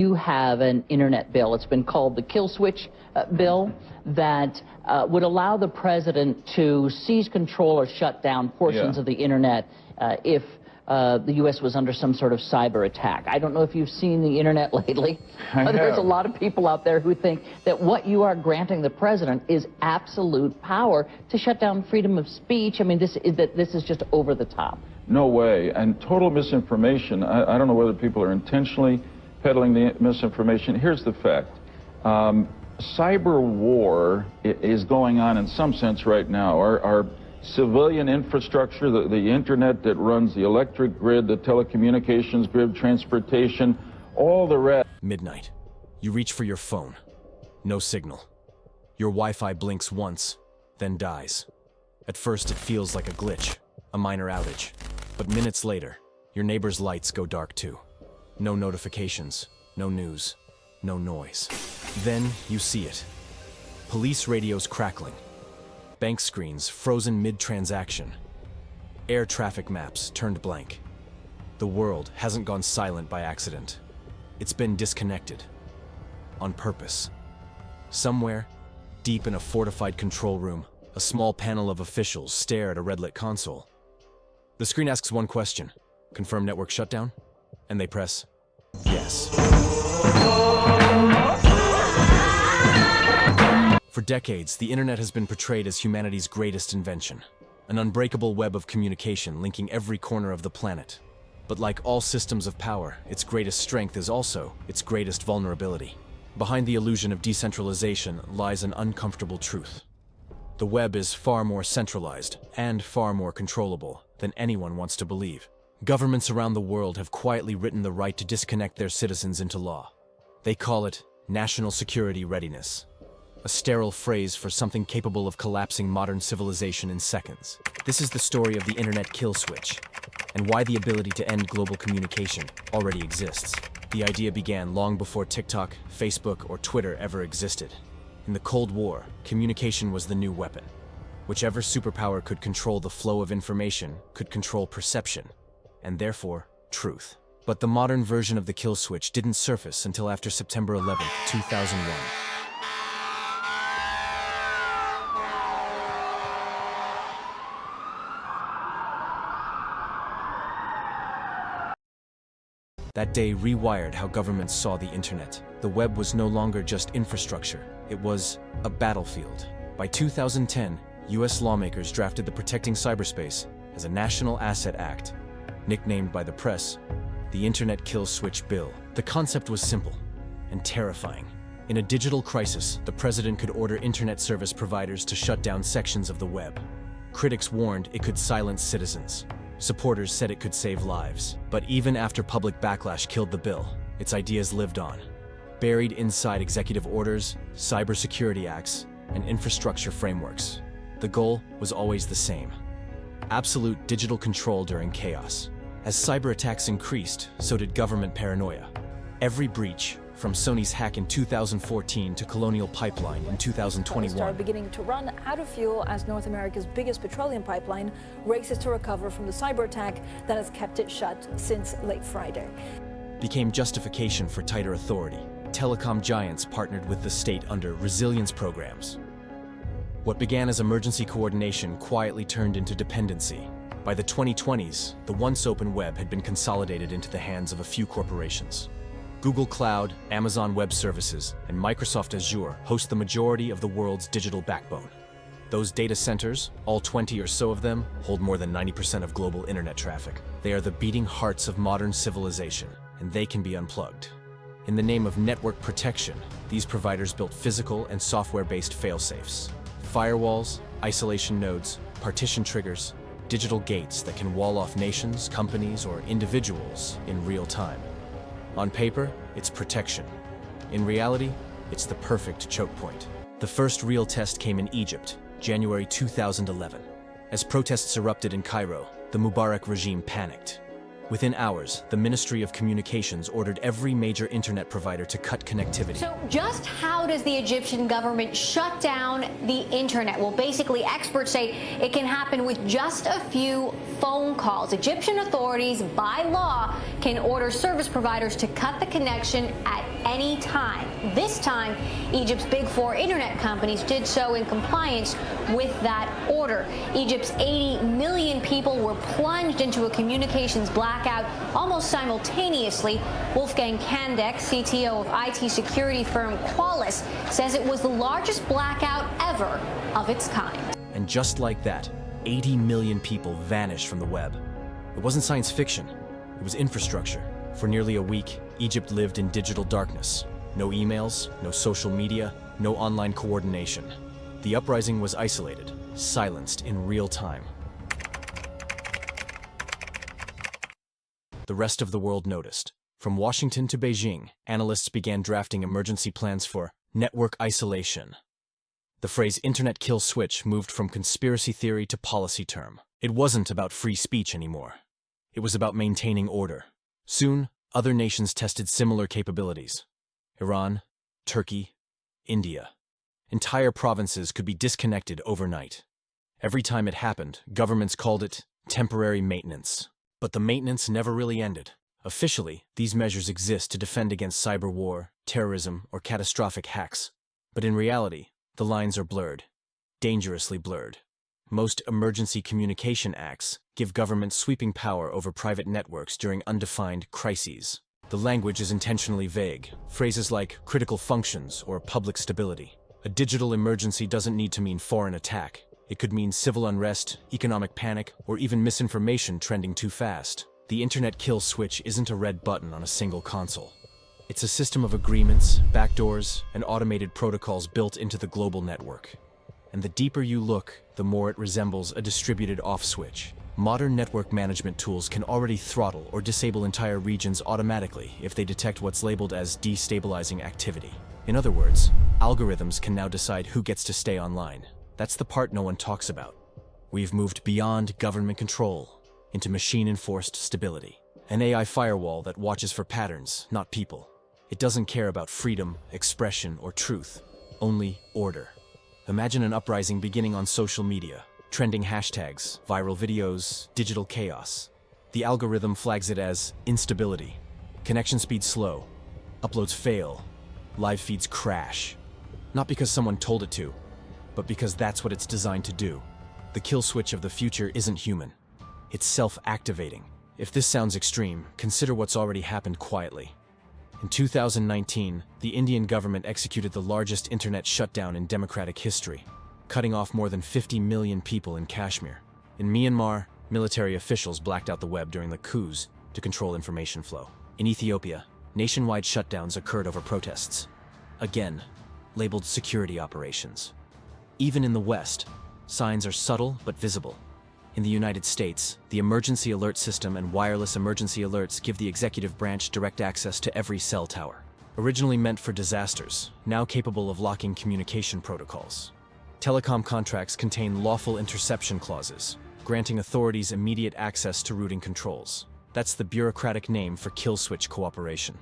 You have an internet bill. It's been called the kill switch bill that would allow the president to seize control or shut down portions of the internet if the U.S. was under some sort of cyber attack. I don't know if you've seen the internet lately. There's a lot of people out there who think that what you are granting the president is absolute power to shut down freedom of speech. I mean, this is just over the top. No way. And total misinformation. I don't know whether people are intentionally peddling the misinformation. Here's the fact. Cyber war is going on in some sense right now. Our civilian infrastructure, the internet that runs the electric grid, the telecommunications grid, transportation, all the rest. Midnight. You reach for your phone. No signal. Your Wi-Fi blinks once, then dies. At first it feels like a glitch, a minor outage. But minutes later, your neighbor's lights go dark too. No notifications, no news, no noise. Then you see it. Police radios crackling. Bank screens frozen mid-transaction. Air traffic maps turned blank. The world hasn't gone silent by accident. It's been disconnected. On purpose. Somewhere, deep in a fortified control room, a small panel of officials stare at a red-lit console. The screen asks one question: confirm network shutdown? And they press yes. For decades, the internet has been portrayed as humanity's greatest invention, an unbreakable web of communication linking every corner of the planet. But like all systems of power, its greatest strength is also its greatest vulnerability. Behind the illusion of decentralization lies an uncomfortable truth. The web is far more centralized and far more controllable than anyone wants to believe. Governments around the world have quietly written the right to disconnect their citizens into law. They call it national security readiness, a sterile phrase for something capable of collapsing modern civilization in seconds. This is the story of the internet kill switch, and why the ability to end global communication already exists. The idea began long before TikTok, Facebook, or Twitter ever existed. In the Cold War, communication was the new weapon. Whichever superpower could control the flow of information could control perception, and therefore, truth. But the modern version of the kill switch didn't surface until after September 11, 2001. That day rewired how governments saw the internet. The web was no longer just infrastructure, it was a battlefield. By 2010, US lawmakers drafted the Protecting Cyberspace as a National Asset Act, nicknamed by the press the Internet Kill Switch Bill. The concept was simple and terrifying. In a digital crisis, the president could order internet service providers to shut down sections of the web. Critics warned it could silence citizens. Supporters said it could save lives. But even after public backlash killed the bill, its ideas lived on. Buried inside executive orders, cybersecurity acts, and infrastructure frameworks. The goal was always the same: absolute digital control during chaos. As cyber attacks increased, so did government paranoia. Every breach, from Sony's hack in 2014 to Colonial Pipeline in 2021, started beginning to run out of fuel as North America's biggest petroleum pipeline races to recover from the cyber attack that has kept it shut since late Friday. Became justification for tighter authority. Telecom giants partnered with the state under resilience programs. What began as emergency coordination quietly turned into dependency. By the 2020s, the once open web had been consolidated into the hands of a few corporations. Google Cloud, Amazon Web Services, and Microsoft Azure host the majority of the world's digital backbone. Those data centers, all 20 or so of them, hold more than 90% of global internet traffic. They are the beating hearts of modern civilization, and they can be unplugged. In the name of network protection, these providers built physical and software-based fail-safes. Firewalls, isolation nodes, partition triggers, digital gates that can wall off nations, companies, or individuals in real time. On paper, it's protection. In reality, it's the perfect choke point. The first real test came in Egypt, January 2011. As protests erupted in Cairo, the Mubarak regime panicked. Within hours, the Ministry of Communications ordered every major internet provider to cut connectivity. So just how does the Egyptian government shut down the internet? Well, basically, experts say it can happen with just a few phone calls. Egyptian authorities, by law, can order service providers to cut the connection at any time. This time, Egypt's big four internet companies did so in compliance with that order. Egypt's 80 million people were plunged into a communications blackout almost simultaneously. Wolfgang Kandek, CTO of IT security firm Qualys, says it was the largest blackout ever of its kind. And just like that, 80 million people vanished from the web. It wasn't science fiction, it was infrastructure. For nearly a week, Egypt lived in digital darkness. No emails, no social media, no online coordination. The uprising was isolated, silenced in real time. The rest of the world noticed. From Washington to Beijing, analysts began drafting emergency plans for network isolation. The phrase internet kill switch moved from conspiracy theory to policy term. It wasn't about free speech anymore. It was about maintaining order. Soon, other nations tested similar capabilities. Iran, Turkey, India. Entire provinces could be disconnected overnight. Every time it happened, governments called it temporary maintenance. But the maintenance never really ended. Officially, these measures exist to defend against cyber war, terrorism, or catastrophic hacks. But in reality, the lines are blurred, dangerously blurred. Most emergency communication acts give governments sweeping power over private networks during undefined crises. The language is intentionally vague. Phrases like critical functions or public stability. A digital emergency doesn't need to mean foreign attack. It could mean civil unrest, economic panic, or even misinformation trending too fast. The internet kill switch isn't a red button on a single console. It's a system of agreements, backdoors, and automated protocols built into the global network. And the deeper you look, the more it resembles a distributed off switch. Modern network management tools can already throttle or disable entire regions automatically if they detect what's labeled as destabilizing activity. In other words, algorithms can now decide who gets to stay online. That's the part no one talks about. We've moved beyond government control into machine-enforced stability. An AI firewall that watches for patterns, not people. It doesn't care about freedom, expression, or truth, only order. Imagine an uprising beginning on social media. Trending hashtags, viral videos, digital chaos. The algorithm flags it as instability. Connection speed slow. Uploads fail. Live feeds crash. Not because someone told it to, but because that's what it's designed to do. The kill switch of the future isn't human. It's self-activating. If this sounds extreme, consider what's already happened quietly. In 2019, the Indian government executed the largest internet shutdown in democratic history, cutting off more than 50 million people in Kashmir. In Myanmar, military officials blacked out the web during the coups to control information flow. In Ethiopia, nationwide shutdowns occurred over protests. Again, labeled security operations. Even in the West, signs are subtle but visible. In the United States, the emergency alert system and wireless emergency alerts give the executive branch direct access to every cell tower. Originally meant for disasters, now capable of locking communication protocols. Telecom contracts contain lawful interception clauses, granting authorities immediate access to routing controls. That's the bureaucratic name for kill switch cooperation.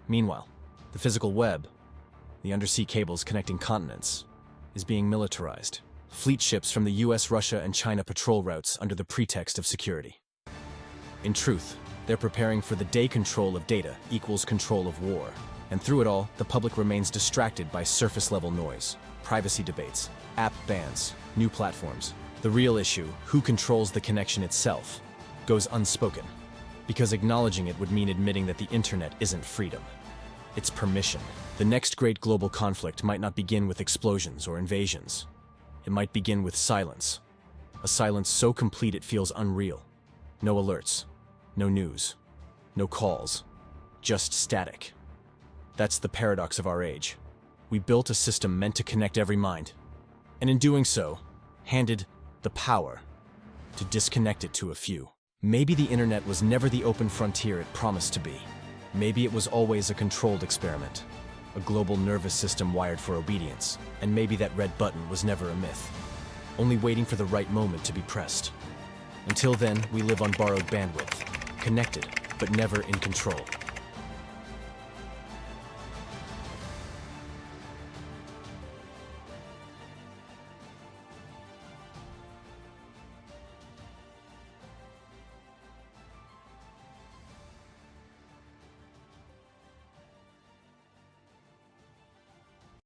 Meanwhile, the physical web, the undersea cables connecting continents, is being militarized. Fleet ships from the US, Russia, and China patrol routes under the pretext of security. In truth, they're preparing for the day control of data equals control of war. And through it all, the public remains distracted by surface-level noise, privacy debates, app bans, new platforms. The real issue, who controls the connection itself, goes unspoken. Because acknowledging it would mean admitting that the internet isn't freedom. It's permission. The next great global conflict might not begin with explosions or invasions. It might begin with silence. A silence so complete it feels unreal. No alerts, no news, no calls, just static. That's the paradox of our age. We built a system meant to connect every mind, and in doing so, handed the power to disconnect it to a few. Maybe the internet was never the open frontier it promised to be. Maybe it was always a controlled experiment, a global nervous system wired for obedience, and maybe that red button was never a myth, only waiting for the right moment to be pressed. Until then, we live on borrowed bandwidth, connected, but never in control.